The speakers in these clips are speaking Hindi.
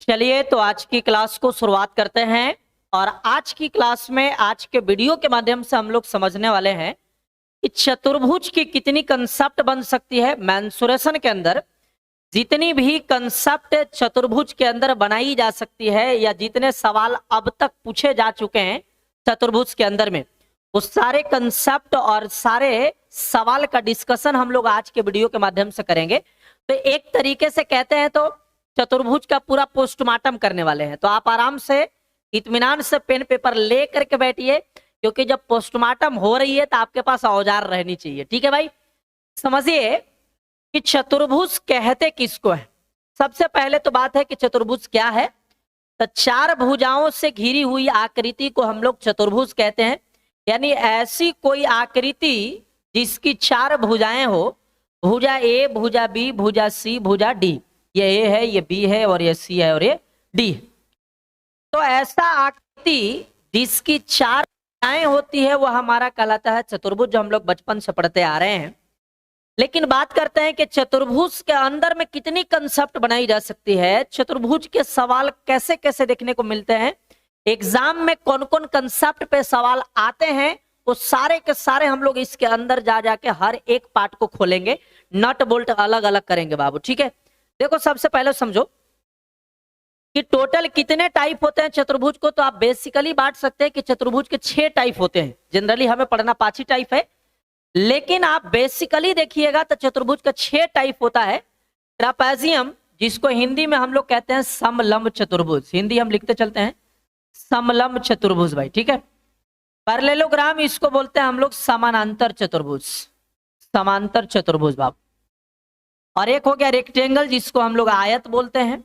चलिए तो आज की क्लास को शुरुआत करते हैं। और आज की क्लास में आज के वीडियो के माध्यम से हम लोग समझने वाले हैं कि चतुर्भुज की कितनी कंसेप्ट बन सकती है। मेंसुरेशन के अंदर जितनी भी कंसेप्ट चतुर्भुज के अंदर बनाई जा सकती है या जितने सवाल अब तक पूछे जा चुके हैं चतुर्भुज के अंदर में, वो सारे कंसेप्ट और सारे सवाल का डिस्कशन हम लोग आज के वीडियो के माध्यम से करेंगे। तो एक तरीके से कहते हैं तो चतुर्भुज का पूरा पोस्टमार्टम करने वाले हैं। तो आप आराम से इत्मीनान से पेन पेपर ले करके बैठिए, क्योंकि जब पोस्टमार्टम हो रही है तो आपके पास औजार रहनी चाहिए। ठीक है भाई, समझिए कि चतुर्भुज कहते किसको है। सबसे पहले तो बात है कि चतुर्भुज क्या है। तो चार भुजाओं से घिरी हुई आकृति को हम लोग चतुर्भुज कहते हैं। यानी ऐसी कोई आकृति जिसकी चार भुजाएं हो, भुजा ए, भुजा बी, भुजा सी, भुजा डी। ये ए है, ये बी है और ये सी है और ये डी है। तो ऐसा आकृति जिसकी चार भुजाएं होती है वह हमारा कहलाता है चतुर्भुज, जो हम लोग बचपन से पढ़ते आ रहे हैं। लेकिन बात करते हैं कि चतुर्भुज के अंदर में कितनी कंसेप्ट बनाई जा सकती है, चतुर्भुज के सवाल कैसे कैसे देखने को मिलते हैं, एग्जाम में कौन कौन कंसेप्ट पे सवाल आते हैं, वो सारे के सारे हम लोग इसके अंदर जा जाके हर एक पार्ट को खोलेंगे, नट बोल्ट अलग अलग करेंगे बाबू। ठीक है, देखो सबसे पहले समझो कि टोटल कितने टाइप होते हैं चतुर्भुज को। तो आप बेसिकली बांट सकते हैं कि चतुर्भुज के 6 टाइप होते हैं। जनरली हमें पढ़ना 5 ही टाइप है, लेकिन आप बेसिकली देखिएगा तो चतुर्भुज का 6 टाइप होता है। ट्रापेजियम, जिसको हिंदी में हम लोग कहते हैं समलंब चतुर्भुज, हिंदी हम लिखते चलते हैं समलंब चतुर्भुज भाई। ठीक है, पैरेललोग्राम, इसको बोलते हैं हम लोग समानांतर चतुर्भुज, समांतर चतुर्भुज बाबू। और एक हो गया रेक्टेंगल, जिसको हम लोग आयत बोलते हैं।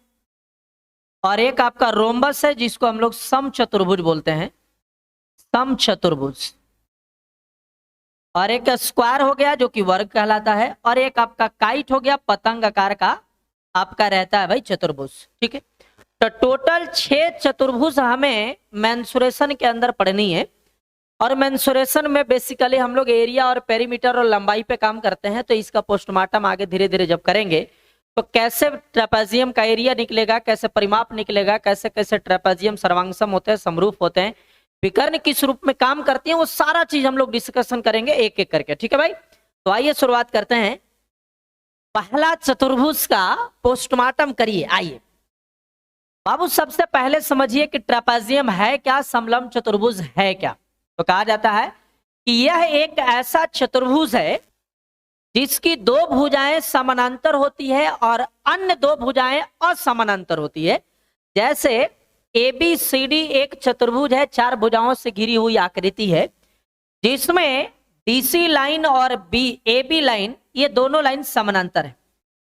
और एक आपका रोम्बस है, जिसको हम लोग समचतुर्भुज बोलते हैं, समचतुर्भुज। और एक स्क्वायर हो गया जो कि वर्ग कहलाता है। और एक आपका काइट हो गया, पतंग आकार का आपका रहता है भाई चतुर्भुज। ठीक है, तो टोटल 6 चतुर्भुज हमें मेंसुरेशन के अंदर पढ़नी है। और मेंसुरेशन में बेसिकली हम लोग एरिया और पेरीमीटर और लंबाई पे काम करते हैं। तो इसका पोस्टमार्टम आगे धीरे धीरे जब करेंगे तो कैसे ट्रेपेजियम का एरिया निकलेगा, कैसे परिमाप निकलेगा, कैसे कैसे ट्रेपेजियम सर्वांगसम होते हैं, समरूप होते हैं, विकर्ण किस रूप में काम करती है, वो सारा चीज हम लोग डिस्कशन करेंगे एक एक करके। ठीक है भाई, तो आइए शुरुआत करते हैं। पहला चतुर्भुज का पोस्टमार्टम करिए। आइए बाबू, सबसे पहले समझिए कि ट्रेपेजियम है क्या, समलंब चतुर्भुज है क्या। तो कहा जाता है कि यह एक ऐसा चतुर्भुज है जिसकी 2 भुजाएं समानांतर होती है और अन्य 2 भुजाएं असमानांतर होती है। जैसे ABCD एक चतुर्भुज है, 4 भुजाओं से घिरी हुई आकृति है, जिसमें DC लाइन और AB लाइन, ये दोनों लाइन समानांतर है।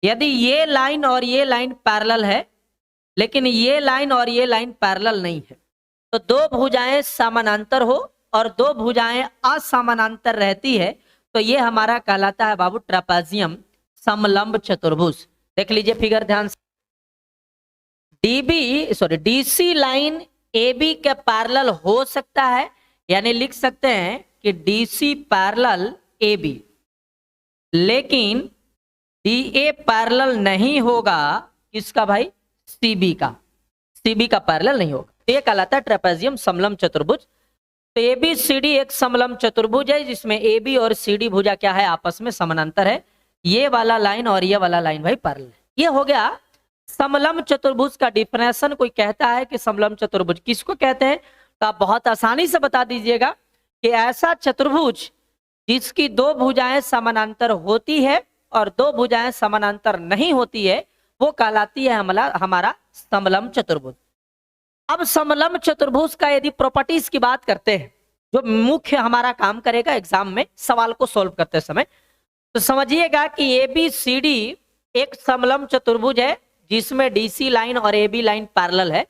यदि ये लाइन और ये लाइन पैरेलल है, लेकिन ये लाइन और ये लाइन पैरेलल नहीं है, तो 2 भुजाएं समानांतर हो और 2 भुजाएं असमानांतर रहती है, तो ये हमारा कहलाता है बाबू ट्रेपेजियम, समलंब चतुर्भुज। देख लीजिए फिगर ध्यान से। DC लाइन AB के पैरेलल हो सकता है, यानी लिख सकते हैं कि DC पैरेलल AB, लेकिन DA पैरेलल नहीं होगा किसका भाई, CB का, CB का पैरेलल नहीं होगा। तो ये कहलाता है ट्रेपेजियम समलंब चतुर्भुज। तो ABCD एक समलंब चतुर्भुज है जिसमें AB और CD भुजा क्या है, आपस में समानांतर है। ये वाला लाइन और ये वाला लाइन भाई पैरेलल है। ये हो गया समलंब चतुर्भुज का डिफिनेशन। कोई कहता है कि समलंब चतुर्भुज किसको कहते हैं, तो आप बहुत आसानी से बता दीजिएगा कि ऐसा चतुर्भुज जिसकी 2 भुजाएं समानांतर होती है और 2 भुजाएं समानांतर नहीं होती है, वो कहलाती है हमारा समलंब चतुर्भुज। अब समलंब चतुर्भुज का यदि प्रॉपर्टीज की बात करते हैं, जो मुख्य हमारा काम करेगा एग्जाम में सवाल को सॉल्व करते समय, तो समझिएगा कि ABCD एक समलंब चतुर्भुज है जिसमें DC लाइन और AB लाइन पैरेलल है।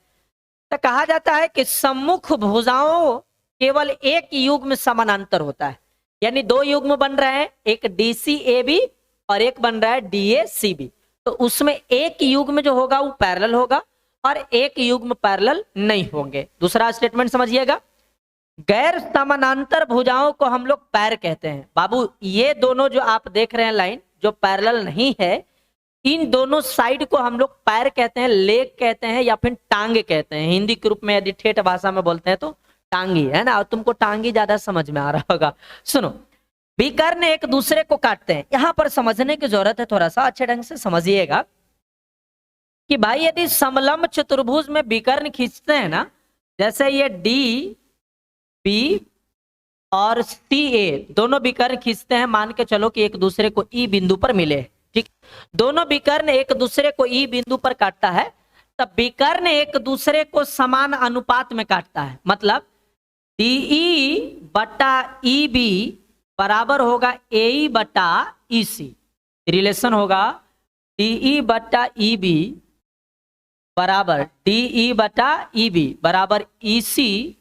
तो कहा जाता है कि सम्मुख भुजाओं केवल एक युग्म समानांतर होता है, यानी 2 युग्म बन रहे हैं, एक DCAB और एक बन रहा है DACB। तो उसमें एक युग्म जो होगा वो पैरेलल होगा और एक युग्म पैरेलल नहीं होंगे। दूसरा स्टेटमेंट समझिएगा, गैर समानांतर भुजाओं को हम लोग पैर कहते हैं। बाबू ये दोनों जो आप देख रहे हैं लाइन, जो पैरेलल नहीं है, इन दोनों साइड को हम लोग पैर कहते हैं, लेग कहते हैं या फिर टांगे कहते हैं। हिंदी के रूप में यदि ठेठ भाषा में बोलते हैं तो टांगी, है ना। और तुमको टांगी ज्यादा समझ में आ रहा होगा। सुनो, विकर्ण एक दूसरे को काटते हैं। यहां पर समझने की जरूरत है, थोड़ा सा अच्छे ढंग से समझिएगा कि भाई यदि समलंब चतुर्भुज में विकर्ण खींचते हैं ना, जैसे ये डी बी और सी ए दोनों विकर्ण खींचते हैं, मान के चलो कि एक दूसरे को ई बिंदु पर मिले, ठीक। दोनों विकर्ण एक दूसरे को ई बिंदु पर काटता है, तब विकर्ण एक दूसरे को समान अनुपात में काटता है। मतलब डीई बटा ई बी बराबर होगा ए बटा ई सी। रिलेशन होगा डीई बटा ई बी बराबर डीई बटा ई बी बराबर ई सी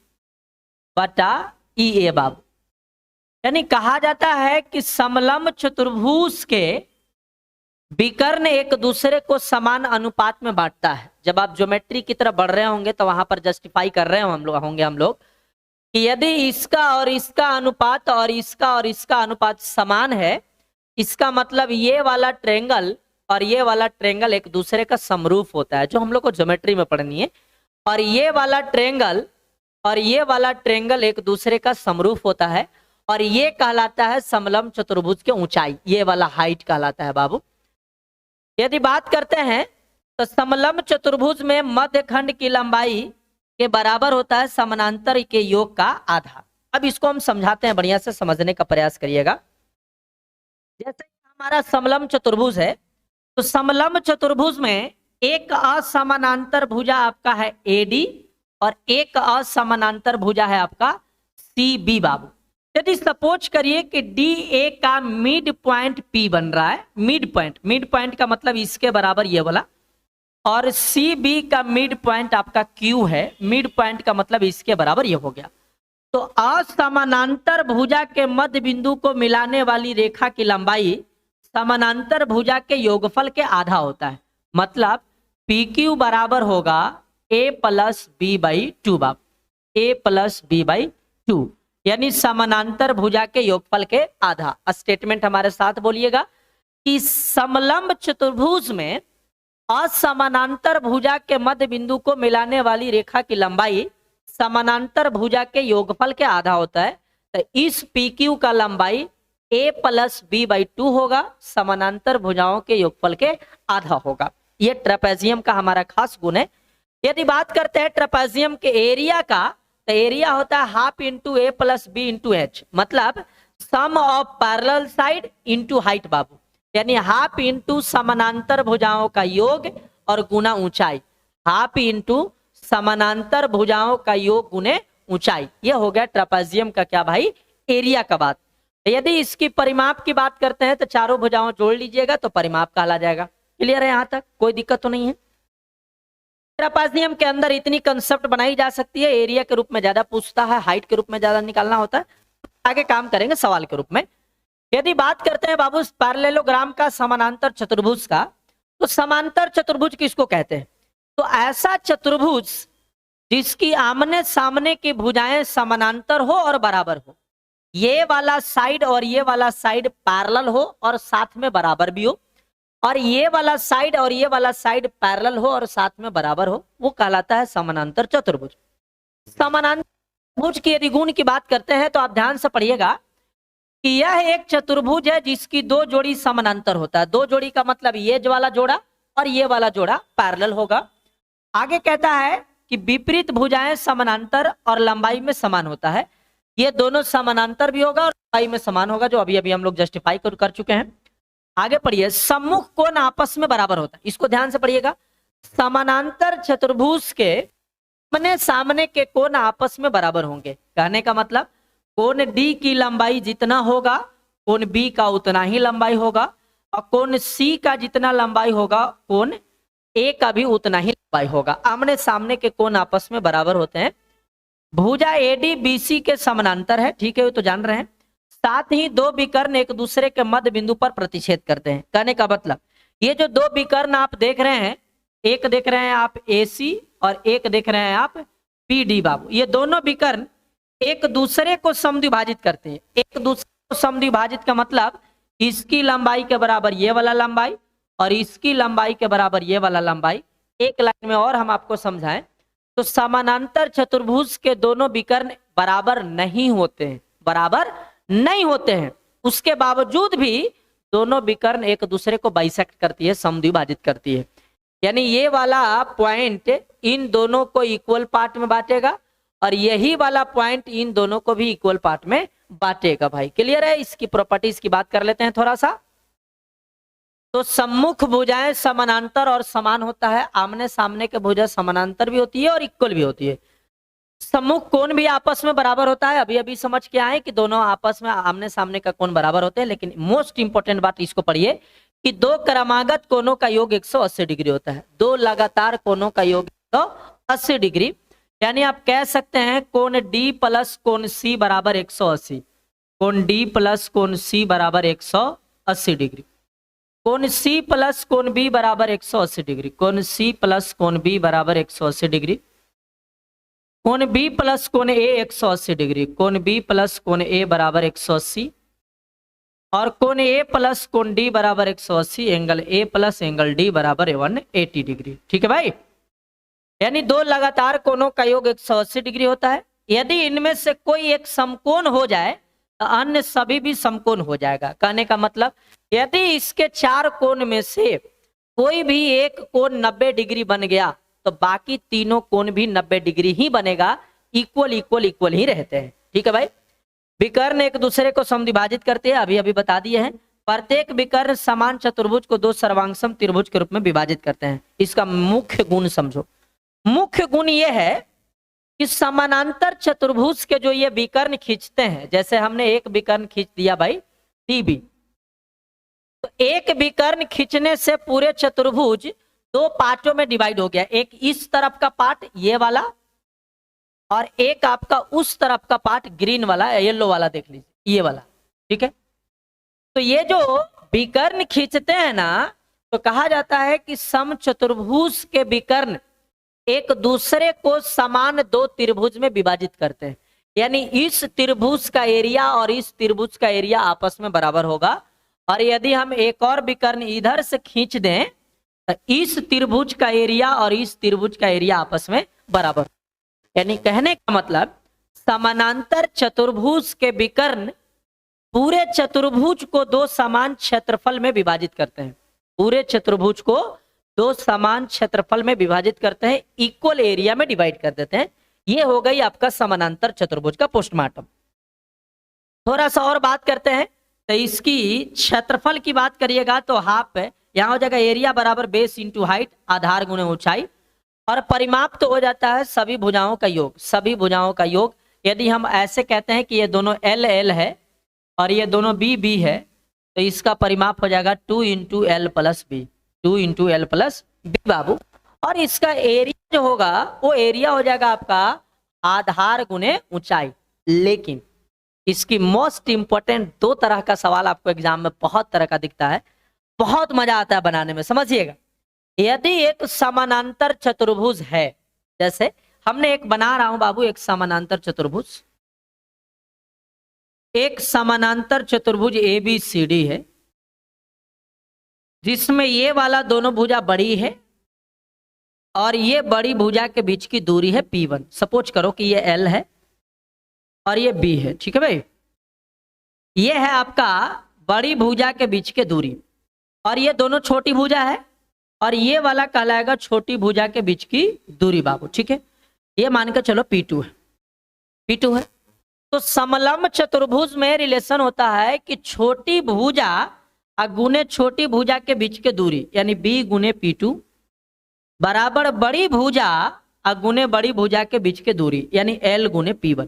बटा ई ए बाबू। यानी कहा जाता है कि समलंब चतुर्भुज के विकर्ण एक दूसरे को समान अनुपात में बांटता है। जब आप ज्योमेट्री की तरफ बढ़ रहे होंगे तो वहां पर जस्टिफाई कर रहे हम लोग कि यदि इसका और इसका अनुपात और इसका अनुपात समान है, इसका मतलब ये वाला ट्रेंगल और ये वाला ट्रेंगल एक दूसरे का समरूप होता है, जो हम लोग को ज्योमेट्री में पढ़नी है। और ये वाला ट्रेंगल और ये वाला ट्रेंगल एक दूसरे का समरूप होता है, और ये कहलाता है समलंब चतुर्भुज की ऊंचाई। ये वाला हाइट कहलाता है बाबू। यदि बात करते हैं तो समलंब चतुर्भुज में मध्य खंड की लंबाई के बराबर होता है समानांतर के योग का आधा। अब इसको हम समझाते हैं, बढ़िया से समझने का प्रयास करिएगा। जैसे हमारा समलंब चतुर्भुज है, तो समलंब चतुर्भुज में एक असमानांतर भुजा आपका है एडी और एक असमानांतर भुजा है आपका सी बी बाबू। यदि सपोज करिए कि डी ए का मिड पॉइंट पी बन रहा है, मिड पॉइंट का मतलब इसके बराबर ये वाला, और सी बी का मिड पॉइंट आपका क्यू है, मिड पॉइंट का मतलब इसके बराबर ये हो गया। तो असमानांतर भुजा के मध्य बिंदु को मिलाने वाली रेखा की लंबाई समानांतर भुजा के योगफल के आधा होता है। मतलब पी क्यू बराबर होगा ए प्लस बी बाई टू बाब, ए प्लस बी बाई टू, यानी समानांतर भुजा के योगफल के आधा। स्टेटमेंट हमारे साथ बोलिएगा कि समलंब चतुर्भुज में असमानांतर भुजा के मध्य बिंदु को मिलाने वाली रेखा की लंबाई समानांतर भुजा के योगफल के आधा होता है। तो इस पी क्यू का लंबाई ए प्लस बी बाई टू होगा, समानांतर भुजाओं के योगफल के आधा होगा। यह ट्रेपेजियम का हमारा खास गुण है। यदि बात करते हैं ट्रेपेजियम के एरिया का, तो एरिया होता है half into A plus B into H, मतलब sum of parallel side into height बाबू। यानी हाफ इंटू समानांतर भुजाओं का योग और गुना ऊंचाई, हाफ इंटू समानांतर भुजाओं का योग गुने ऊंचाई। यह हो गया ट्रेपेजियम का क्या भाई, एरिया का बात। यदि इसकी परिमाप की बात करते हैं तो चारों भुजाओं जोड़ लीजिएगा तो परिमाप कहला जाएगा। क्लियर है, यहां तक कोई दिक्कत तो नहीं है। ट्रेपेजियम के अंदर इतनी कंसेप्ट बनाई जा सकती है। एरिया के रूप में ज्यादा पूछता है, हाइट के रूप में ज्यादा निकालना होता है। आगे काम करेंगे सवाल के रूप में। यदि बात करते हैं बाबू पैरेललोग्राम का, समानांतर चतुर्भुज का, तो समांतर चतुर्भुज किसको कहते हैं? तो ऐसा चतुर्भुज जिसकी आमने सामने की भुजाएं समानांतर हो और बराबर हो। ये वाला साइड और ये वाला साइड पैरेलल हो और साथ में बराबर भी हो, और ये वाला साइड और ये वाला साइड पैरेलल हो और साथ में बराबर हो, वो कहलाता है समानांतर चतुर्भुज। समानांतर चतुर्भुज की यदि गुण की बात करते हैं तो आप ध्यान से पढ़िएगा कि यह एक चतुर्भुज है जिसकी दो जोड़ी समानांतर होता है। दो जोड़ी का मतलब ये वाला जोड़ा और ये वाला जोड़ा पैरेलल होगा। आगे कहता है कि विपरीत भुजाएं समानांतर और लंबाई में समान होता है। ये दोनों समानांतर भी होगा और लंबाई में समान होगा, जो अभी अभी हम लोग जस्टिफाई कर चुके हैं। आगे पढ़िए, सम्मुख कोण आपस में बराबर होता है। इसको ध्यान से पढ़िएगा। समानांतर चतुर्भुज के अपने सामने के कोण आपस में बराबर होंगे। कहने का मतलब कोण डी की लंबाई जितना होगा कोण बी का उतना ही लंबाई होगा, और कोण सी का जितना लंबाई होगा कोण ए का भी उतना ही लंबाई होगा। आमने सामने के कोण आपस में बराबर होते हैं। भुजा एडी बीसी के समानांतर है, ठीक है, वो तो जान रहे हैं। साथ ही दो विकर्ण एक दूसरे के मध्य बिंदु पर प्रतिच्छेद करते हैं। कहने का मतलब ये जो दो विकर्ण आप देख रहे हैं, एक देख रहे हैं आप AC और एक देख रहे हैं आप PD बाबू, ये दोनों विकर्ण एक दूसरे को समद्विभाजित करते हैं। एक दूसरे को समद्विभाजित का मतलब इसकी लंबाई के बराबर ये वाला लंबाई और इसकी लंबाई के बराबर ये वाला लंबाई। एक लाइन में और हम आपको समझाएं तो समानांतर चतुर्भुज के दोनों विकर्ण बराबर नहीं होते हैं, बराबर नहीं होते हैं। उसके बावजूद भी दोनों विकर्ण एक दूसरे को बाइसेक्ट करती है, समद्विभाजित करती है। यानी ये वाला पॉइंट इन दोनों को इक्वल पार्ट में बांटेगा और यही वाला पॉइंट इन दोनों को भी इक्वल पार्ट में बांटेगा। भाई क्लियर है? इसकी प्रॉपर्टीज की बात कर लेते हैं थोड़ा सा। तो सम्मुख भुजाएं समानांतर और समान होता है, आमने सामने के भुजा समानांतर भी होती है और इक्वल भी होती है। सम्मुख कोण भी आपस में बराबर होता है, अभी अभी समझ के आए कि दोनों आपस में आमने सामने का कोण बराबर होते हैं। लेकिन मोस्ट इंपोर्टेंट बात इसको पढ़िए कि दो क्रमागत कोणों का योग 180 डिग्री होता है। दो लगातार कोणों का योग 180 डिग्री, यानी आप कह सकते हैं कोण डी प्लस कोण सी बराबर 180। कोण डी प्लस कोण सी बराबर 180 डिग्री। कोण सी प्लस कोण बी बराबर 180 डिग्री। कोण सी प्लस कोण बी बराबर 180 डिग्री। कोण बी प्लस कोण ए 180 डिग्री। कोण बी प्लस कोण ए बराबर 180 और कोण ए प्लस कोण डी बराबर 180। Angle A plus angle D बराबर 180 डिग्री। ठीक है भाई, यानी दो लगातार कोणों का योग 180 डिग्री होता है। यदि इनमें से कोई एक समकोण हो जाए तो अन्य सभी भी समकोण हो जाएगा। कहने का मतलब यदि इसके चार कोण में से कोई भी एक कोण 90 डिग्री बन गया तो बाकी तीनों कोण भी 90 डिग्री ही बनेगा। इक्वल इक्वल इक्वल ही रहते हैं। ठीक है भाई, विकर्ण एक दूसरे को समद्विभाजित करते हैं, अभी अभी बता दिए हैं। प्रत्येक विकर्ण समान चतुर्भुज को दो सर्वांगसम त्रिभुज के रूप में विभाजित करते हैं। इसका मुख्य गुण समझो। मुख्य गुण ये है कि समानांतर चतुर्भुज के जो ये विकर्ण खींचते हैं, जैसे हमने एक विकर्ण खींच दिया भाई टीबी, तो एक विकर्ण खींचने से पूरे चतुर्भुज दो पार्टों में डिवाइड हो गया। एक इस तरफ का पार्ट ये वाला और एक आपका उस तरफ का पार्ट ग्रीन वाला, येलो वाला देख लीजिए, ये वाला। ठीक है, तो ये जो विकर्ण खींचते हैं ना, तो कहा जाता है कि सम चतुर्भुज के विकर्ण एक दूसरे को समान दो त्रिभुज में विभाजित करते हैं। यानी इस त्रिभुज का एरिया और इस त्रिभुज का एरिया आपस में बराबर होगा। और यदि हम एक और विकर्ण इधर से खींच दें तो इस त्रिभुज का एरिया और इस त्रिभुज का एरिया आपस में बराबर। यानी कहने का मतलब समानांतर चतुर्भुज के विकर्ण पूरे चतुर्भुज को दो समान क्षेत्रफल में विभाजित करते हैं। पूरे चतुर्भुज को दो समान क्षेत्रफल में विभाजित करते हैं, इक्वल एरिया में डिवाइड कर देते हैं। ये हो गई आपका समानांतर चतुर्भुज का पोस्टमार्टम। थोड़ा सा और बात करते हैं, तो इसकी क्षेत्रफल की बात करिएगा तो हाफ है, यहाँ हो जाएगा एरिया बराबर बेस इंटू हाइट, आधार गुणे ऊंचाई। और परिमाप तो हो जाता है सभी भुजाओं का योग, सभी भुजाओं का योग। यदि हम ऐसे कहते हैं कि ये दोनों एल एल है और ये दोनों बी बी है, तो इसका परिमाप हो जाएगा 2 into L plus B, 2 into L plus B बाबू। और इसका एरिया जो होगा वो एरिया हो जाएगा आपका आधार गुणे ऊंचाई। लेकिन इसकी मोस्ट इंपोर्टेंट दो तरह का सवाल आपको एग्जाम में बहुत तरह का दिखता है, बहुत मजा आता है बनाने में, समझिएगा। यदि एक समानांतर चतुर्भुज है, जैसे हमने एक बना रहा हूं बाबू, एक समानांतर चतुर्भुज, एक समानांतर चतुर्भुज ABCD है जिसमें ये वाला दोनों भुजा बड़ी है और ये बड़ी भुजा के बीच की दूरी है P1। सपोज करो कि ये L है और ये B है। ठीक है भाई, ये है आपका बड़ी भुजा के बीच की दूरी और ये दोनों छोटी भुजा है और ये वाला कहलाएगा छोटी भुजा के बीच की दूरी बाबू। ठीक है, ये मान के चलो P2 है, P2 है। तो समलंब चतुर्भुज में रिलेशन होता है कि छोटी भुजा गुने छोटी भुजा के बीच की दूरी, यानी B गुने P2 बराबर बड़ी भुजा गुने बड़ी भुजा के बीच की दूरी, यानी L गुने P1।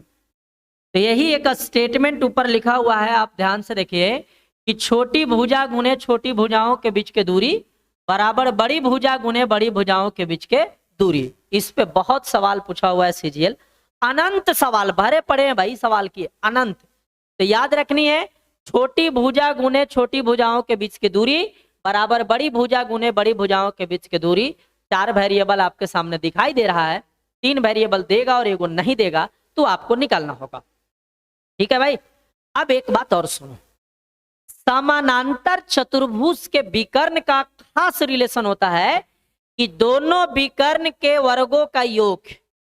तो यही एक स्टेटमेंट ऊपर लिखा हुआ है, आप ध्यान से देखिए कि छोटी भुजा गुने छोटी भुजाओं के बीच की दूरी बराबर बड़ी भुजा गुने बड़ी भुजाओं के बीच के दूरी। इस पे बहुत सवाल पूछा हुआ है CGL, अनंत सवाल भरे पड़े हैं भाई, सवाल की अनंत। तो याद रखनी है, छोटी भुजा गुने छोटी भुजाओं के बीच की दूरी बराबर बड़ी भुजा गुने बड़ी भुजाओं के बीच की दूरी। 4 वेरिएबल आपके सामने दिखाई दे रहा है, 3 वेरिएबल देगा और एगो नहीं देगा, तो आपको निकालना होगा। ठीक है भाई, अब एक बात और सुनो, समानांतर चतुर्भुज के विकर्ण का खास रिलेशन होता है कि दोनों विकर्ण के वर्गों का योग,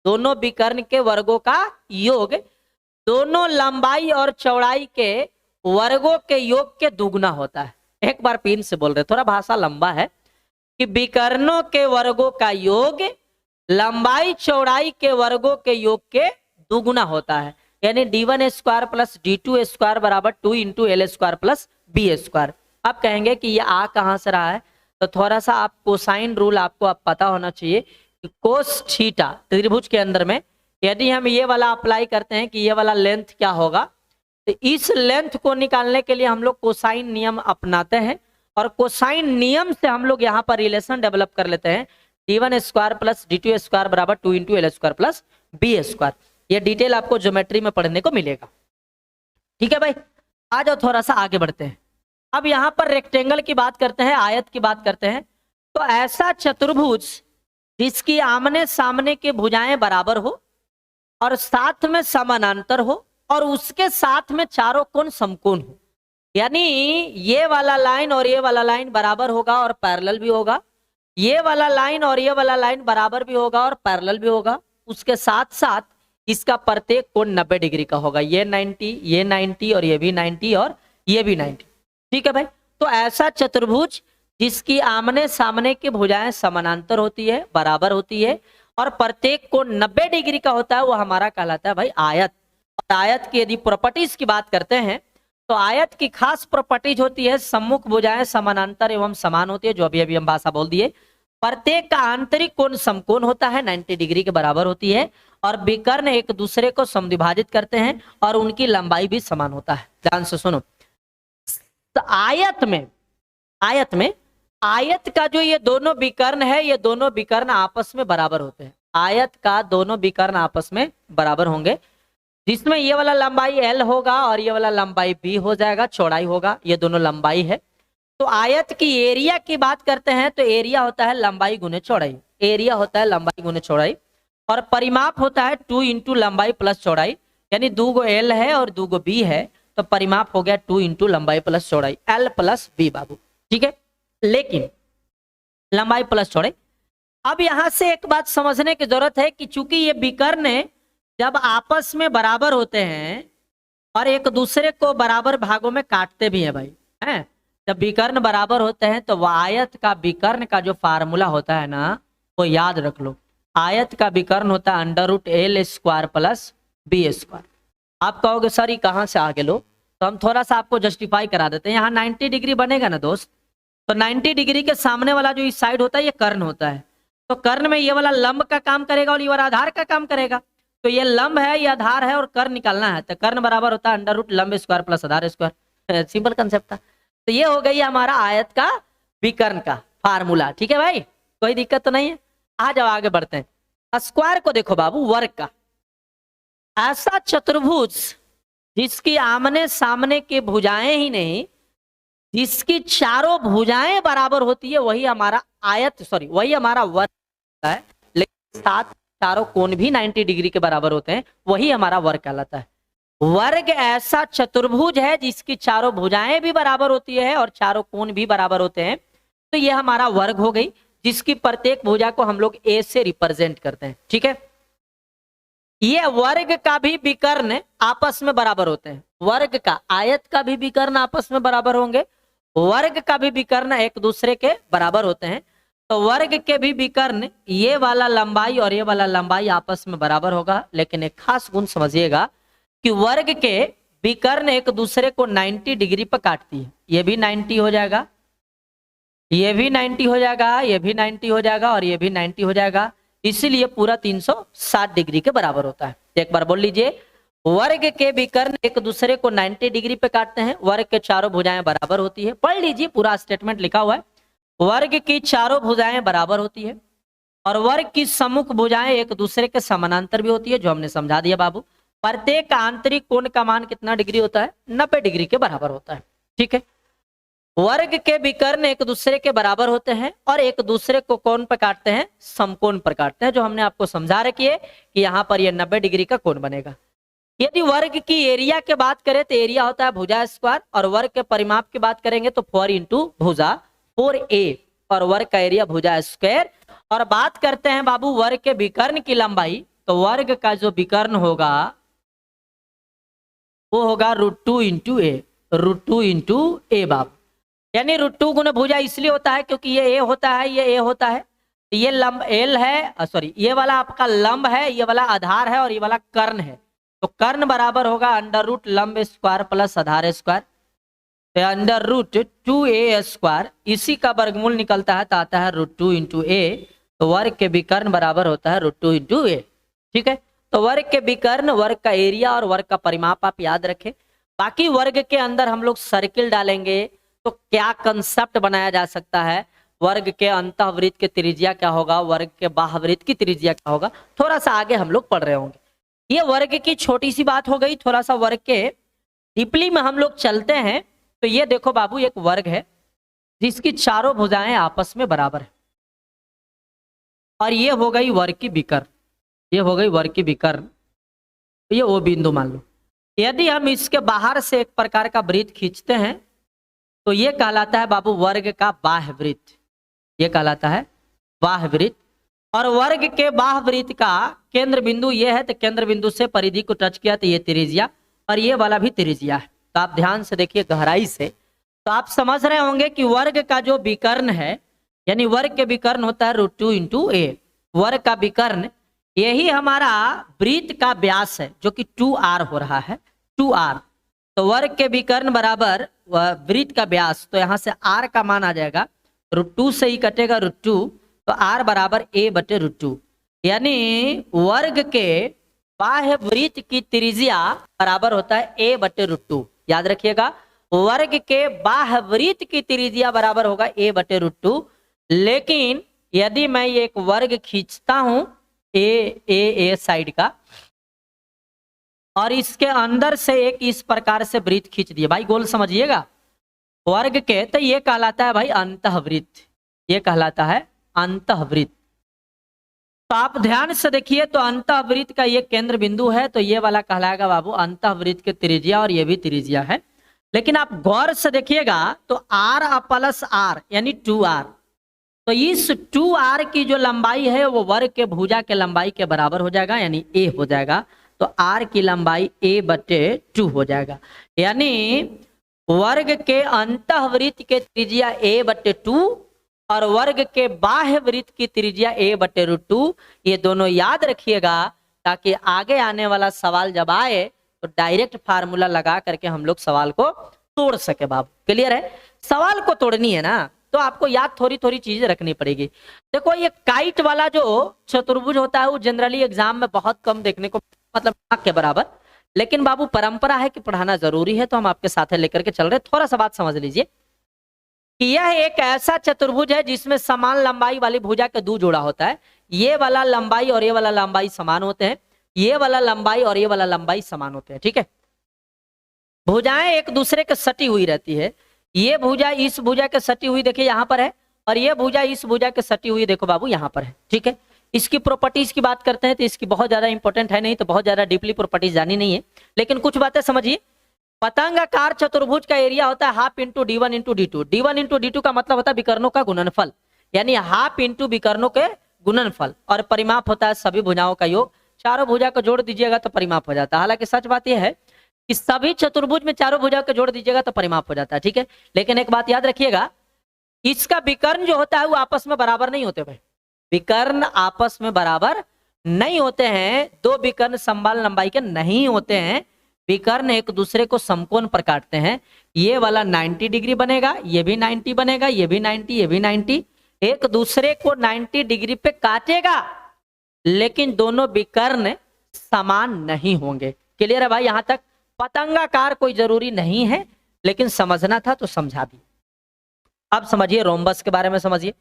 दोनों विकर्ण के वर्गों का योग दोनों लंबाई और चौड़ाई के वर्गों के योग के दुगना होता है। एक बार पिन से बोल रहे, थोड़ा भाषा लंबा है, कि विकर्णों के वर्गों का योग लंबाई चौड़ाई के वर्गों के योग के दुगुना होता है। यानी d1 square plus d2 square बराबर 2 into L square plus B square. आप कहेंगे कि ये आ कहां से रहा है, तो थोड़ा सा आप कोसाइन रूल आपको आप पता होना चाहिए कि कोस थीटा त्रिभुज के अंदर में यदि हम ये वाला अप्लाई करते हैं कि ये वाला लेंथ क्या होगा, तो इस लेंथ को निकालने के लिए हम लोग कोसाइन नियम अपनाते हैं और कोसाइन नियम से हम लोग यहाँ पर रिलेशन डेवलप कर लेते हैं d1 square plus d2 square बराबर 2 into L square plus B square. ये डिटेल आपको ज्योमेट्री में पढ़ने को मिलेगा। ठीक है भाई, आ जाओ थोड़ा सा आगे बढ़ते हैं। अब यहाँ पर रेक्टेंगल की बात करते हैं, आयत की बात करते हैं। तो ऐसा चतुर्भुज जिसकी आमने सामने की भुजाएं बराबर हो और साथ में समानांतर हो और उसके साथ में चारों कोण समकोण हो, यानी ये वाला लाइन और ये वाला लाइन बराबर होगा और पैरेलल भी होगा, ये वाला लाइन और ये वाला लाइन बराबर भी होगा और पैरेलल भी होगा, उसके साथ साथ इसका प्रत्येक कोण 90 डिग्री का होगा। ये 90 और ये भी 90 और ये भी 90। ठीक है भाई, तो ऐसा चतुर्भुज जिसकी आमने सामने की भुजाएं समानांतर होती है, बराबर होती है और प्रत्येक कोण 90 डिग्री का होता है, वो हमारा कहलाता है भाई आयत। और आयत की यदि प्रॉपर्टीज की बात करते हैं तो आयत की खास प्रॉपर्टीज होती है सम्मुख भुजाएं समानांतर एवं समान होती है, जो अभी हम भाषा बोल दिए। प्रत्येक का आंतरिक कोण समकोण होता है, 90 डिग्री के बराबर होती है और विकर्ण एक दूसरे को समद्विभाजित करते हैं और उनकी लंबाई भी समान होता है। ध्यान से सुनो, तो आयत का जो ये दोनों विकर्ण है, ये दोनों विकर्ण आपस में बराबर होते हैं। आयत का दोनों विकर्ण आपस में बराबर होंगे, जिसमें ये वाला लंबाई L होगा और ये वाला लंबाई B हो जाएगा, चौड़ाई होगा, ये दोनों लंबाई है। तो आयत की एरिया की बात करते हैं तो एरिया होता है लंबाई गुने चौड़ाई, एरिया होता है लंबाई गुने चौड़ाई और परिमाप होता है 2 इंटू लंबाई प्लस चौड़ाई, यानी 2 गो L है और 2 गो B है, तो परिमाप हो गया 2 इंटू लंबाई प्लस चौड़ाई, L प्लस B बाबू। ठीक है, लेकिन लंबाई प्लस चौड़ाई। अब यहां से एक बात समझने की जरूरत है कि चूंकि ये विकर्ण जब आपस में बराबर होते हैं और एक दूसरे को बराबर भागों में काटते भी हैं भाई, हैं, जब विकर्ण बराबर होते हैं तो आयत का विकर्ण का जो फार्मूला होता है ना, वो याद रख लो। आयत का विकर्ण होता है √L square plus B square. आप कहोगे सर ये कहाँ से आगे लो, तो हम थोड़ा सा आपको जस्टिफाई करा देते हैं। यहाँ 90 डिग्री बनेगा ना दोस्त, तो 90 डिग्री के सामने वाला जो इस साइड होता है ये कर्ण होता है, तो कर्ण में ये वाला लंब का काम करेगा और ये वाला आधार का काम करेगा। तो ये लंब है, ये आधार है और कर्ण निकालना है, तो कर्ण बराबर होता है √ लंब स्क्वायर प्लस आधार स्क्वायर। सिंपल कंसेप्ट था। तो ये हो गई हमारा आयत का विकर्ण का फार्मूला। ठीक है भाई, कोई दिक्कत तो नहीं है। आ जाओ आगे बढ़ते हैं। स्क्वायर को देखो बाबू, वर्ग का। ऐसा चतुर्भुज जिसकी आमने सामने की भुजाएं ही नहीं, जिसकी चारों भुजाएं बराबर होती है, वही हमारा वही हमारा वर्ग है। लेकिन साथ चारों कोण भी 90 डिग्री के बराबर होते हैं, वही हमारा वर्ग कहलाता है। वर्ग ऐसा चतुर्भुज है जिसकी चारों भुजाएं भी बराबर होती है और चारों कोण भी बराबर होते हैं, तो यह हमारा वर्ग हो गई, जिसकी प्रत्येक भुजा को हम लोग A से रिप्रेजेंट करते हैं। ठीक है, ये वर्ग का भी विकर्ण आपस में बराबर होते हैं। वर्ग का, आयत का भी विकर्ण आपस में बराबर होंगे, वर्ग का भी विकर्ण एक दूसरे के बराबर होते हैं। तो वर्ग के भी विकर्ण, ये वाला लंबाई और ये वाला लंबाई आपस में बराबर होगा। लेकिन एक खास गुण समझिएगा कि वर्ग के विकर्ण एक दूसरे को 90 डिग्री पर काटती है। ये भी 90 हो जाएगा, ये भी 90 हो जाएगा, ये भी 90 हो जाएगा और ये भी 90 हो जाएगा, इसीलिए पूरा 360 डिग्री के बराबर होता है। एक बार बोल लीजिए, वर्ग के विकर्ण एक दूसरे को 90 डिग्री पे काटते हैं, वर्ग के चारों भुजाएं बराबर होती है। पढ़ लीजिए, पूरा स्टेटमेंट लिखा हुआ है। वर्ग की चारों भुजाएं बराबर होती है और वर्ग की सम्मुख भुजाएं एक दूसरे के समानांतर भी होती है, जो हमने समझा दिया बाबू। प्रत्येक आंतरिक कोण का मान कितना डिग्री होता है? 90 डिग्री के बराबर होता है। ठीक है, वर्ग के विकर्ण एक दूसरे के बराबर होते हैं और एक दूसरे को कोण पर काटते हैं, समकोण पर काटते हैं, जो हमने आपको समझा रखी है कि यहाँ पर ये 90 डिग्री का कोण बनेगा। यदि वर्ग की एरिया की बात करें तो एरिया होता है भुजा स्क्वायर, और वर्ग के परिमाप की बात करेंगे तो 4 इंटू भुजा 4a, और वर्ग का एरिया भुजा स्क्वायर। और बात करते हैं बाबू वर्ग के विकर्ण की लंबाई, तो वर्ग का जो विकर्ण होगा वो होगा √2 इंटू ए, √2 इंटू ए बाबू। यानी √2 गुना भुजा इसलिए होता है क्योंकि ये ए होता है, ये ए होता है, ये लंब एल है, सॉरी ये वाला आपका लंब है, ये वाला आधार है, और ये वाला कर्ण है। तो कर्ण बराबर होगा अंडर रूट लंब स्क्वायर प्लस आधार स्क्वायर, तो अंडर√2a स्क्वायर, इसी का वर्गमूल निकलता है तो आता है √2 इंटू ए। तो वर्ग के विकर्ण बराबर होता है √2 इंटू ए। ठीक है, तो वर्ग के विकर्ण, वर्ग का एरिया और वर्ग का परिमाप आप याद रखें। बाकी वर्ग के अंदर हम लोग सर्किल डालेंगे तो क्या कंसेप्ट बनाया जा सकता है, वर्ग के अंतःवृत्त के त्रिज्या क्या होगा, वर्ग के बाह्यवृत्त की त्रिज्या क्या होगा, थोड़ा सा आगे हम लोग पढ़ रहे होंगे। ये वर्ग की छोटी सी बात हो गई। थोड़ा सा वर्ग के डीपली में हम लोग चलते हैं। तो ये देखो बाबू एक वर्ग है जिसकी चारों भुजाएं आपस में बराबर है, और ये हो गई वर्ग की विकर्ण, ये हो गई वर्ग की विकर्ण, ये वो बिंदु मान लो। यदि हम इसके बाहर से एक प्रकार का वृत्त खींचते हैं तो ये कहलाता है बाबू वर्ग का बाह्यवृत्त, ये कहलाता है बाह्यवृत्त। और वर्ग के बाह्यवृत्त का केंद्र बिंदु ये है, तो केंद्र बिंदु से परिधि को टच किया तो ये त्रिज्या, और ये वाला भी त्रिज्या है। तो आप ध्यान से देखिए गहराई से, तो आप समझ रहे होंगे कि वर्ग का जो विकर्ण है, यानी वर्ग के विकर्ण होता है √2 इंटू ए, वर्ग का विकर्ण यही हमारा वृत्त का व्यास है जो कि 2r हो रहा है, 2r। तो वर्ग के विकर्ण बराबर वृत्त का व्यास, तो यहाँ से r का मान आ जाएगा, √2 से ही कटेगा √2, तो r बराबर a/√2। यानी वर्ग के बाह्य वृत्त की त्रिज्या बराबर होता है a/√2। याद रखिएगा, वर्ग के बाह्य वृत्त की त्रिज्या बराबर होगा a/√2। लेकिन यदि मैं ये एक वर्ग खींचता हूं ए साइड का, और इसके अंदर से एक इस प्रकार से वृत्त खींच दिए, भाई गोल समझिएगा वर्ग के, तो ये कहलाता है भाई अंतःवृत्त, ये कहलाता है अंतःवृत्त। तो आप ध्यान से देखिए, तो अंतःवृत्त का ये केंद्र बिंदु है, तो ये वाला कहलाएगा बाबू अंतःवृत्त के त्रिज्या, और ये भी त्रिज्या है। लेकिन आप गौर से देखिएगा तो r प्लस r यानी 2r, तो इस 2r की जो लंबाई है वो वर्ग के भुजा के लंबाई के बराबर हो जाएगा, यानी a हो जाएगा। तो r की लंबाई a/2 हो जाएगा, यानी वर्ग के अंतःवृत्त के त्रिज्या a/2 और वर्ग के बाह्य वृत्त की त्रिज्या a/√2। ये दोनों याद रखिएगा ताकि आगे आने वाला सवाल जब आए तो डायरेक्ट फार्मूला लगा करके हम लोग सवाल को तोड़ सके। बाबू क्लियर है, सवाल को तोड़नी है ना, तो आपको याद थोड़ी थोड़ी चीजें रखनी पड़ेगी। देखो ये काइट वाला जो चतुर्भुज होता है वो जनरली एग्जाम में बहुत कम देखने को, मतलब नाक के बराबर, लेकिन बाबू परंपरा है कि पढ़ाना जरूरी है, तो हम आपके साथ लेकर के चल रहे। थोड़ा सा बात समझ लीजिए कि यह एक ऐसा चतुर्भुज है जिसमें समान लंबाई वाली भुजा के दो जोड़ा होता है। ये वाला लंबाई और ये वाला लंबाई समान होते हैं, ये वाला लंबाई और ये वाला लंबाई समान होते हैं। ठीक है, भुजाएं एक दूसरे के सटी हुई रहती है। ये भुजा इस भुजा के सटी हुई देखिए यहाँ पर है, और ये भुजा इस भुजा के सटी हुई देखो बाबू यहाँ पर है। ठीक है, इसकी प्रॉपर्टीज की बात करते हैं तो इसकी बहुत ज्यादा इंपॉर्टेंट है नहीं, तो बहुत ज्यादा डीपली प्रॉपर्टीज जानी नहीं है, लेकिन कुछ बातें समझिए। पतंगाकार चतुर्भुज का एरिया होता है half into d1 into d2। d1 into d2 का मतलब होता है विकर्णों का गुणनफल, यानी हाफ इंटू विकर्णों के गुणनफल, और परिमाप होता है सभी भुजाओं का योग। चारों भुजा को जोड़ दीजिएगा तो परिमाप हो जाता है। हालांकि सच बात यह है कि सभी चतुर्भुज में चारों भुजा को जोड़ दीजिएगा तो परिमाप हो जाता है। ठीक है, लेकिन एक बात याद रखिएगा, इसका विकर्ण जो होता है वो आपस में बराबर नहीं होते भाई, विकर्ण आपस में बराबर नहीं होते हैं। दो विकर्ण समान लंबाई के नहीं होते हैं, विकर्ण एक दूसरे को समकोण पर काटते हैं। ये वाला 90 डिग्री बनेगा, ये भी 90 बनेगा, ये भी 90, ये भी 90, एक दूसरे को 90 डिग्री पे काटेगा, लेकिन दोनों विकर्ण समान नहीं होंगे। क्लियर है भाई, यहां तक पतंगाकार कोई जरूरी नहीं है, लेकिन समझना था तो समझा भी। अब समझिए रोम्बस के बारे में समझिए।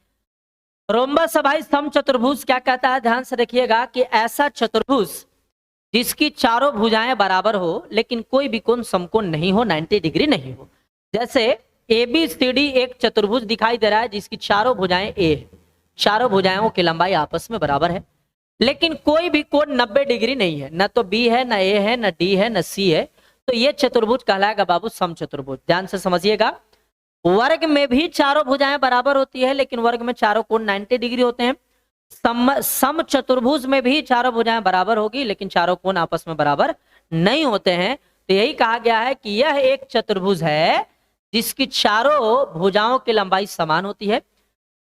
रोम्बस भाई समचतुर्भुज क्या कहता है, ध्यान से देखिएगा कि ऐसा चतुर्भुज जिसकी चारों भुजाएं बराबर हो लेकिन कोई भी कोण समकोण नहीं हो, 90 डिग्री नहीं हो। जैसे ABCD एक चतुर्भुज दिखाई दे रहा है जिसकी चारों भुजाएं A है, चारों भुजाओं की लंबाई आपस में बराबर है, लेकिन कोई भी कोण 90 डिग्री नहीं है, न तो बी है, न ए है, न डी है, न सी है, तो ये चतुर्भुज कहलाएगा बाबू समचतुर्भुज। ध्यान से समझिएगा, वर्ग में भी चारों भुजाएं बराबर होती है, लेकिन वर्ग में चारों कोण 90 डिग्री होते हैं। सम चतुर्भुज में भी चारों भुजाएं बराबर होगी, लेकिन चारों कोण आपस में बराबर नहीं होते हैं। तो यही कहा गया है कि यह एक चतुर्भुज है जिसकी चारों भुजाओं की लंबाई समान होती है।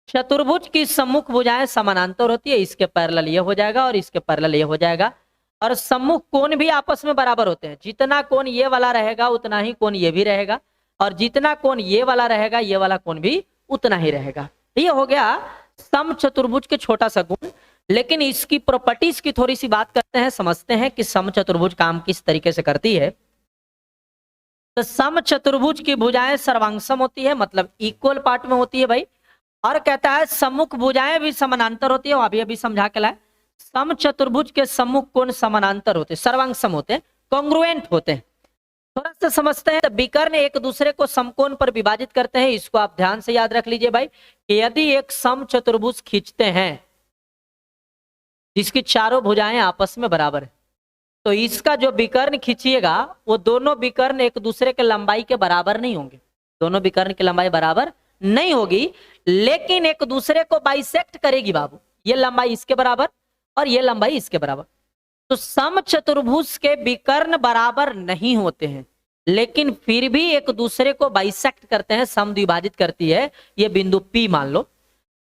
चतुर्भुज की सम्मुख भुजाएं समानांतर होती है, इसके पैरेलल ये हो जाएगा और इसके पैरेलल ये हो जाएगा। और सम्मुख कोण भी आपस में बराबर होते हैं, जितना कोण ये वाला रहेगा उतना ही कोण ये भी रहेगा, और जितना कोण ये वाला रहेगा ये वाला कोण भी उतना ही रहेगा। ये हो गया समचतुर्भुज के छोटा सा गुण। लेकिन इसकी प्रॉपर्टीज की थोड़ी सी बात करते हैं, समझते हैं कि समचतुर्भुज काम किस तरीके से करती है। तो समचतुर्भुज की भुजाएं सर्वांगसम होती है, मतलब इक्वल पार्ट में होती है भाई। और कहता है सम्मुख भुजाएं भी समानांतर होती है, अभी अभी समझा के लाए। समचतुर्भुज के सम्मुख कोण समानांतर होते हैं, सर्वांगसम होते हैं, कॉन्ग्रुएंट होते हैं। थोड़ा सा समझते हैं। तो विकर्ण एक दूसरे को समकोण पर विभाजित करते हैं, इसको आप ध्यान से याद रख लीजिए भाई कि यदि एक समचतुर्भुज खींचते हैं जिसकी चारों भुजाएं आपस में बराबर है, तो इसका जो विकर्ण खींचिएगा वो दोनों विकर्ण एक दूसरे के लंबाई के बराबर नहीं होंगे, दोनों विकर्ण की लंबाई बराबर नहीं होगी, लेकिन एक दूसरे को बाइसेक्ट करेगी बाबू। ये लंबाई इसके बराबर और ये लंबाई इसके बराबर। तो समचतुर्भुज के विकर्ण बराबर नहीं होते हैं, लेकिन फिर भी एक दूसरे को बाइसेक्ट करते हैं, समद्विभाजित करती है, ये बिंदु P मान लो।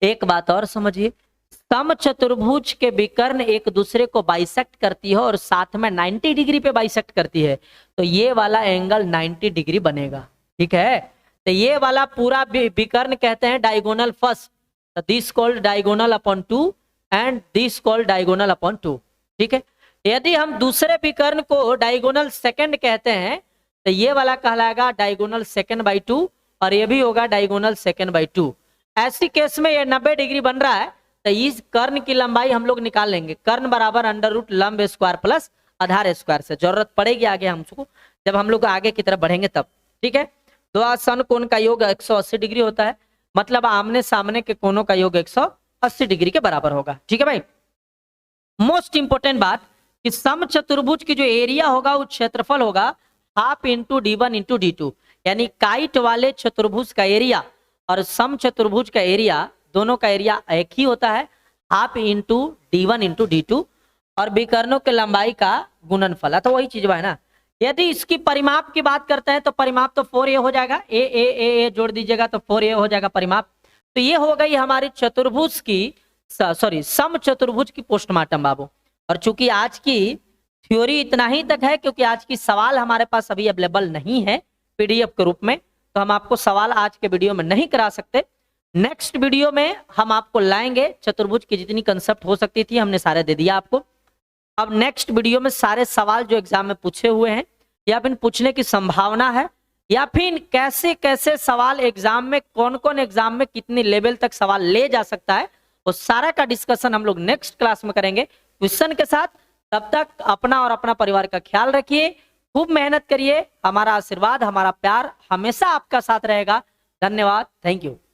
एक बात और समझिए, समचतुर्भुज के विकर्ण एक दूसरे को बाइसेक्ट करती है और साथ में 90 डिग्री पे बाइसेक्ट करती है, तो ये वाला एंगल 90 डिग्री बनेगा। ठीक है, तो ये वाला पूरा विकर्ण कहते हैं diagonal first, this called diagonal upon 2 and this called diagonal upon 2। ठीक है, यदि हम दूसरे विकर्ण को डायगोनल सेकंड कहते हैं तो ये वाला कहलाएगा डायगोनल सेकंड बाई 2 और ये भी होगा डायगोनल सेकंड बाई 2। ऐसी केस में ये 90 डिग्री बन रहा है, तो इस कर्ण की लंबाई हम लोग निकाल लेंगे। कर्ण बराबर अंडर रूट लंब स्क्वायर प्लस आधार स्क्वायर से, जरूरत पड़ेगी आगे हमको जब हम लोग आगे की तरफ बढ़ेंगे तब। ठीक है, दो आसन कोण का योग 180 डिग्री होता है, मतलब आमने सामने के कोणों का योग 180 डिग्री के बराबर होगा। ठीक है भाई, मोस्ट इंपोर्टेंट बात कि समचतुर्भुज की जो एरिया होगा वो क्षेत्रफल होगा half into D1 into D2, यानी काइट वाले चतुर्भुज का एरिया और समचतुर्भुज का एरिया, दोनों का एरिया एक ही होता है, half into D1 into D2, और विकर्णों के लंबाई का गुणनफल। तो वही चीज है ना। यदि इसकी परिमाप की बात करते हैं तो परिमाप तो 4a हो जाएगा, ए जोड़ दीजिएगा तो 4a हो जाएगा परिमाप। तो ये हो गई हमारी चतुर्भुज की, सॉरी समचतुर्भुज की पोस्टमार्टम बाबू। और चूंकि आज की थ्योरी इतना ही तक है, क्योंकि आज की सवाल हमारे पास अभी अवेलेबल नहीं है पीडीएफ के रूप में, तो हम आपको सवाल आज के वीडियो में नहीं करा सकते। नेक्स्ट वीडियो में हम आपको लाएंगे, चतुर्भुज की जितनी कंसेप्ट हो सकती थी हमने सारे दे दिया आपको। अब नेक्स्ट वीडियो में सारे सवाल जो एग्जाम में पूछे हुए हैं या फिर पूछने की संभावना है, या फिर कैसे कैसे सवाल एग्जाम में, कौन कौन एग्जाम में कितने लेवल तक सवाल ले जा सकता है, वो सारा का डिस्कशन हम लोग नेक्स्ट क्लास में करेंगे क्वेश्चन के साथ। तब तक अपना और अपना परिवार का ख्याल रखिए, खूब मेहनत करिए। हमारा आशीर्वाद, हमारा प्यार हमेशा आपका साथ रहेगा। धन्यवाद, थैंक यू।